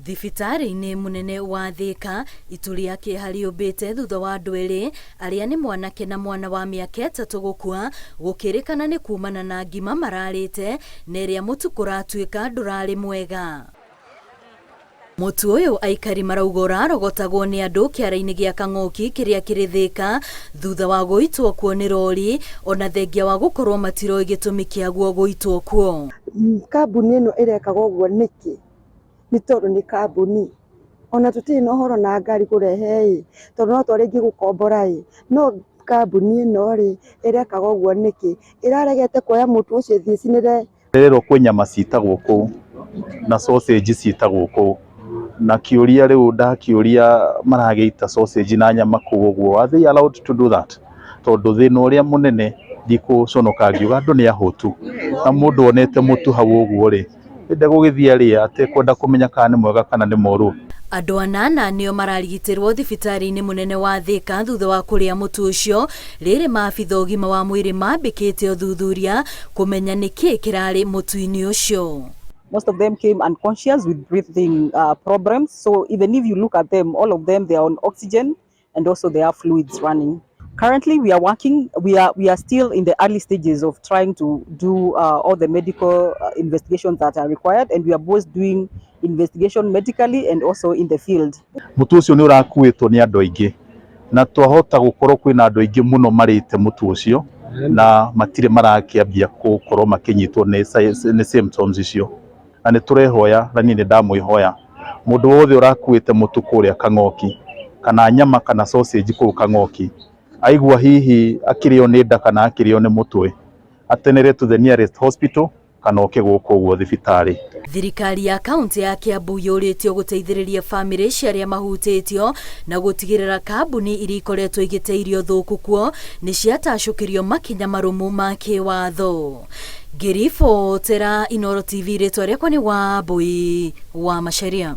Thibitari-inĩ mũnene wa Thika, itu rĩake harĩũmbĩte thutha wa andũ erĩ arĩa nĩ mwanake na mwana wa mĩaka 3 gũkua, gũkĩrĩkana nĩ kumana na ngima mararĩte na ĩrĩa mũtu kũratuĩka ndũrarĩ mwega. Mũtu ũyũ aikari marauga ũrarogotagwo nĩ andũ kĩara-inĩ gĩa Kang'oki kĩrĩa kĩrĩ Thika thutha wa gũitwo kuo nĩ rori, ona thengia wa gũkorwo matiroĩ gĩtũmi kĩaguo gũitwo kuo. Kambuni ĩno ĩrekaga ũguo nĩkĩ? Nĩ tondũ nĩ kambuni. Ona tũtirĩ na ũhoro na ngari kũrehe tondũ no twarĩngĩ gũkombora no kambuni ĩno ĩrekaga ũguo nĩkĩ? Ĩraregete kuoya mũtu ũcio ĩthiĩ cinĩre. Rero kwĩ nyama citagwo kũu na sausage citagwo kũu, na kĩũria rĩu ndakĩũria maragĩita sausage na nyama kũu ũguo, are they allowed to do that? Tondũ thĩna ũrĩa mũnene ndikũconoka ngiuga andũ nĩ ahũtu, na mũndũ onete mũtu hau ũguo ndegũgĩthiĩ arĩa atekwenda kũmenya kana nĩ mwega kana nĩ mũru. Andũ 8 nĩo mararigitĩrwo thibitari-inĩ mũnene wa Thika thutha wa kũrĩa mũtu ũcio, rĩrĩ maabitha ũgima wa mwĩrĩ mambĩkĩte ũthuthuria kũmenya nĩkĩ kĩrarĩ mũtu-inĩ ũcio. Most of them came unconscious with breathing problems. So even if you look at them, all of them, they are on oxygen and also they have fluids running. Currently, we are working. We are still in the early stages of trying to do all the medical investigations that are required, and we are both doing investigation medically and also in the field. Mũtu ũcio nĩ ũrakuĩtwo nĩ andũ aingĩ, na twahota gũkorwo kwĩna andũ aingĩ mũno marĩte mũtu ũcio na matirĩ marakĩambia gũkorwo makĩnyitwo nĩ symptoms icio. Na nĩ tũrehoya, na niĩ nĩ ndamwĩhoya mũndũ wothe ũrakuĩte mũtu kũrĩa Kang'oki kana nyama kana sausage kũu Kang'oki, aigua hihi akĩrĩo nĩ nda kana akĩrĩo nĩ mũtwe, atenere to the nearest hospital kana oke gũkũ ũguo thibitarĩ. Thirikari ya kaunti ya Kiambu yũrĩtio gũteithĩrĩria bamĩrĩ cia arĩa mahutĩtio na gũtigĩrĩra kambuni iria ikoretwo igĩteirio thũku kuo nĩ ciatacũkĩrio makinya marũmu ma kĩwatho. Ngĩribotera Inooro TV, rĩtwa rĩakwa nĩ Wambui wa Macharia.